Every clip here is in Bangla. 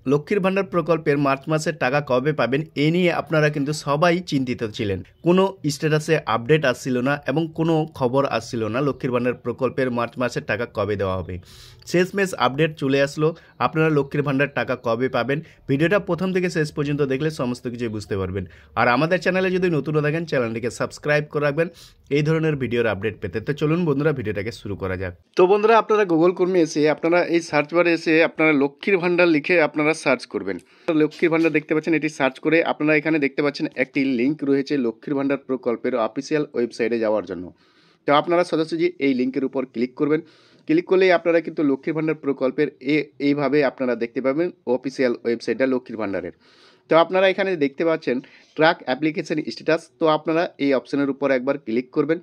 লক্ষ্মীর ভাণ্ডার প্রকল্পের মার্চ মাসের টাকা কবে পাবেন এ নিয়ে আপনারা কিন্তু সবাই চিন্তিত ছিলেন। কোনো স্ট্যাটাসে আপডেট আসছিল না এবং কোনো খবর আসছিল না লক্ষ্মীর ভাণ্ডার প্রকল্পের মার্চ মাসের টাকা কবে দেওয়া হবে। শেষমেশ আপডেট চলে আসলো, আপনারা লক্ষ্মীর ভাণ্ডার টাকা কবে পাবেন। ভিডিওটা প্রথম থেকে শেষ পর্যন্ত দেখলে সমস্ত কিছুই বুঝতে পারবেন। আর আমাদের চ্যানেলে যদি নতুন থাকেন চ্যানেলটিকে সাবস্ক্রাইব করে রাখবেন এই ধরনের ভিডিওর আপডেট পেতে। তো চলুন বন্ধুরা ভিডিওটাকে শুরু করা যাক। তো বন্ধুরা আপনারা গুগল ক্রোমে এসে আপনারা এই সার্চ বারে এসে আপনারা লক্ষ্মীর ভাণ্ডার লিখে আপনারা সার্চ করবেন। লক্ষ্মীর ভাণ্ডার দেখতে পাচ্ছেন, এটি সার্চ করে আপনারা এখানে দেখতে পাচ্ছেন একটি লিঙ্ক রয়েছে লক্ষ্মীর ভাণ্ডার প্রকল্পের অফিসিয়াল ওয়েবসাইটে যাওয়ার জন্য। তো আপনারা সোজাসুজি এই লিঙ্কের উপর ক্লিক করবেন। ক্লিক করলেই আপনারা কিন্তু লক্ষ্মীর ভাণ্ডার প্রকল্পের এইভাবে আপনারা দেখতে পাবেন অফিসিয়াল ওয়েবসাইটটা লক্ষ্মীর ভাণ্ডারের। তো আপনারা এখানে দেখতে পাচ্ছেন ট্র্যাক অ্যাপ্লিকেশন স্ট্যাটাস। তো আপনারা এই অপশনের উপর একবার ক্লিক করবেন।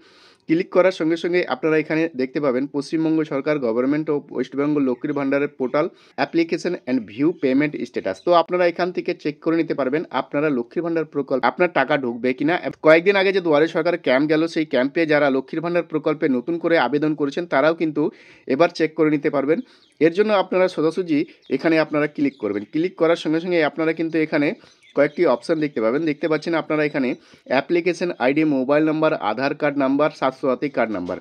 ক্লিক করার সঙ্গে সঙ্গে আপনারা এখানে দেখতে পাবেন পশ্চিমবঙ্গ সরকার গভর্নমেন্ট অফ ওয়েস্ট বেঙ্গল লক্ষ্মীর ভাণ্ডারের portal application and view payment status. তো আপনারা এখান থেকে চেক করে নিতে পারবেন আপনারা লক্ষ্মীর ভাণ্ডার প্রকল্প আপনার টাকা ঢুকবে কিনা। কয়েকদিন আগে যে দুয়ারে সরকার ক্যাম্প গেল, সেই ক্যাম্পে যারা লক্ষ্মীর ভাণ্ডার প্রকল্পে নতুন করে আবেদন করেছেন তারাও কিন্তু এবার চেক করে নিতে পারবেন। এর জন্য আপনারা সোজাসুজি এখানে আপনারা ক্লিক করবেন। ক্লিক করার সঙ্গে সঙ্গে আপনারা কিন্তু এখানে কয়েকটি অপশান দেখতে পাবেন। দেখতে পাচ্ছেন আপনারা এখানে application ID, mobile number, Aadhaar card number, Swasthyasathi card number,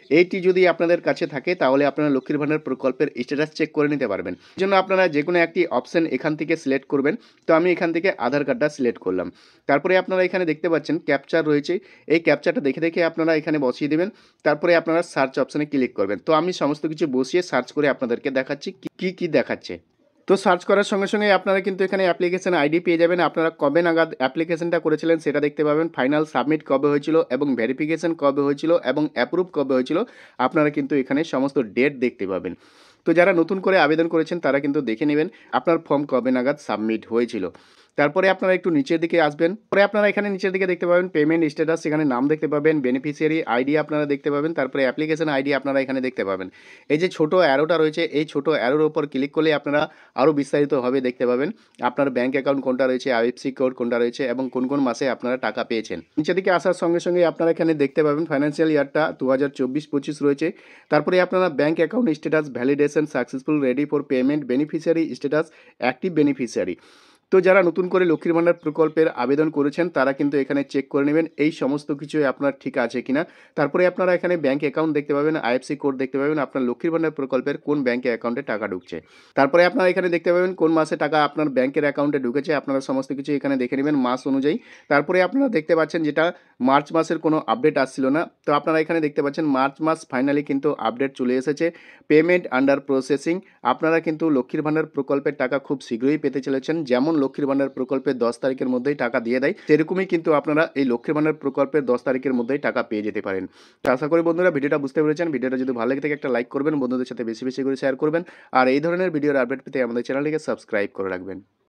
এইটি যদি আপনাদের কাছে থাকে তাহলে আপনারা লক্ষ্মীর ভাণ্ডার প্রকল্পের স্ট্যাটাস চেক করে নিতে পারবেন। এই জন্য আপনারা যে কোনো একটি অপশান এখান থেকে সিলেক্ট করবেন। তো আমি এখান থেকে আধার কার্ডটা সিলেক্ট করলাম। তারপরে আপনারা এখানে দেখতে পাচ্ছেন ক্যাপচার রয়েছে, এই ক্যাপচারটা দেখে দেখে আপনারা এখানে বসিয়ে দেবেন। তারপরে আপনারা সার্চ অপশানে ক্লিক করবেন। তো আমি সমস্ত কিছু বসিয়ে সার্চ করে আপনাদেরকে দেখাচ্ছি কি দেখাচ্ছে। তো সার্চ করার সঙ্গে সঙ্গে আপনারা কিন্তু এখানে অ্যাপ্লিকেশন আইডি পেয়ে যাবেন। আপনারা কবে নাগাদ অ্যাপ্লিকেশনটা করেছিলেন সেটা দেখতে পাবেন, ফাইনাল সাবমিট কবে হয়েছিল এবং ভেরিফিকেশন কবে হয়েছিল এবং অ্যাপ্রুভ কবে হয়েছিল আপনারা কিন্তু এখানে সমস্ত ডেট দেখতে পাবেন। তো যারা নতুন করে আবেদন করেছেন তারা কিন্তু দেখে নেবেন আপনার ফর্ম কবে নাগাদ সাবমিট হয়েছিল। তারপরে আপনারা একটু নিচের দিকে আসবেন। পরে আপনারা এখানে নিচের দিকে দেখতে পাবেন পেমেন্ট স্ট্যাটাস, সেখানে নাম দেখতে পাবেন, বেনিফিশিয়ারি আইডি আপনারা দেখতে পাবেন, তারপরে অ্যাপ্লিকেশন আইডি আপনারা এখানে দেখতে পাবেন। এই যে ছোটো অ্যারোটা রয়েছে, এই ছোটো অ্যারোর ওপর ক্লিক করলে আপনারা আরও বিস্তারিতভাবে দেখতে পাবেন আপনার ব্যাঙ্ক অ্যাকাউন্ট কোনটা রয়েছে, আইএফসি কোড কোনটা রয়েছে এবং কোন কোন মাসে আপনারা টাকা পেয়েছেন। নিচের দিকে আসার সঙ্গে সঙ্গে আপনারা এখানে দেখতে পাবেন ফাইন্যান্সিয়াল ইয়ারটা 2024-25 রয়েছে। তারপরে আপনারা bank account status, validation successful, ready for payment, beneficiary status, active beneficiary. তো যারা নতুন করে লক্ষ্মীর ভাণ্ডার প্রকল্পের আবেদন করেছেন তারা কিন্তু এখানে চেক করে নেবেন এই সমস্ত কিছুই আপনার ঠিক আছে কিনা। তারপরে আপনারা এখানে ব্যাঙ্ক অ্যাকাউন্ট দেখতে পাবেন, আইএফসি কোড দেখতে পাবেন, আপনার লক্ষ্মীর ভাণ্ডার প্রকল্পের কোন ব্যাঙ্কে অ্যাকাউন্টে টাকা ঢুকছে। তারপরে আপনারা এখানে দেখতে পাবেন কোন মাসে টাকা আপনার ব্যাঙ্কের অ্যাকাউন্টে ঢুকেছে, আপনারা সমস্ত কিছু এখানে দেখে নেবেন মাস অনুযায়ী। তারপরে আপনারা দেখতে পাচ্ছেন যেটা মার্চ মাসের কোনো আপডেট আসছিল না, তো আপনারা এখানে দেখতে পাচ্ছেন মার্চ মাস ফাইনালি কিন্তু আপডেট চলে এসেছে, পেমেন্ট আন্ডার প্রসেসিং। আপনারা কিন্তু লক্ষ্মীর ভাণ্ডার প্রকল্পের টাকা খুব শীঘ্রই পেতে চলেছেন। যেমন লক্ষ্মীর ভাণ্ডার প্রকল্পের 10 তারিখের মধ্যেই টাকা দিয়ে দেয়, সেরকমই কিন্তু আপনারা এই লক্ষ্মীর ভাণ্ডার প্রকল্পের 10 তারিখের মধ্যেই টাকা পেয়ে যেতে পারেন। তো আশা করি বন্ধুরা ভিডিওটা বুঝতে পেরেছেন। ভিডিওটা যদি ভালো লাগে থাকে একটা লাইক করবেন, বন্ধুদের সাথে বেশি বেশি করে শেয়ার করবেন আর এই ধরনের ভিডিওর আপডেট পেতে আমাদের চ্যানেলটিকে সাবস্ক্রাইব করে রাখবেন।